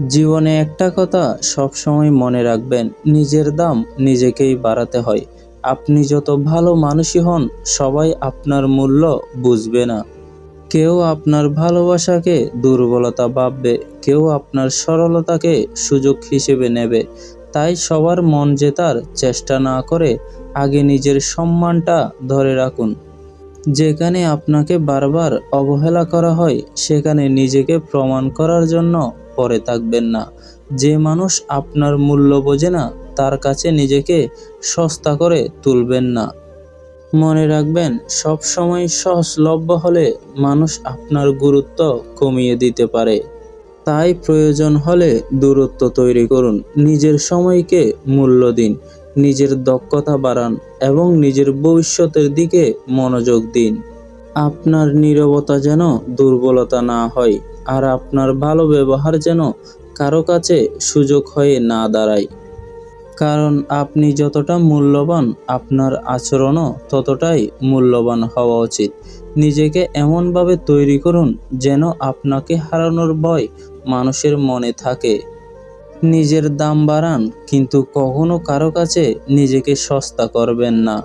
জীবনে একটা কথা সবসময় মনে রাখবেন, নিজের দাম নিজেকেই বাড়াতে হয়। আপনি যত ভালো মানুষই হন, সবাই আপনার মূল্য বুঝবে না। কেউ আপনার ভালোবাসাকে দুর্বলতা ভাববে, কেউ আপনার সরলতাকে সুযোগ হিসেবে নেবে। তাই সবার মন জেতার চেষ্টা না করে আগে নিজের সম্মানটা ধরে রাখুন। যেখানে আপনাকে বারবার অবহেলা করা হয়, সেখানে নিজেকে প্রমাণ করার জন্য পড়ে থাকবেন না। যে মানুষ আপনার মূল্য বোঝে না, তার কাছে নিজেকে সস্তা করে তুলবেন না। মনে রাখবেন, সবসময় সহজলভ্য হলে মানুষ আপনার গুরুত্ব কমিয়ে দিতে পারে। তাই প্রয়োজন হলে দূরত্ব তৈরি করুন, নিজের সময়কে মূল্য দিন, নিজের দক্ষতা বাড়ান এবং নিজের ভবিষ্যতের দিকে মনোযোগ দিন। আপনার নীরবতা যেন দুর্বলতা না হয়, আর আপনার ভালো ব্যবহার যেন কারো কাছে সুযোগ হয়ে না দাঁড়ায়। কারণ আপনি যতটা মূল্যবান, আপনার আচরণও ততটাই মূল্যবান হওয়া উচিত। নিজেকে এমনভাবে তৈরি করুন যেন আপনাকে হারানোর ভয় মানুষের মনে থাকে। নিজের দাম বাড়ান, কিন্তু কখনো কারো কাছে নিজেকে সস্তা করবেন না।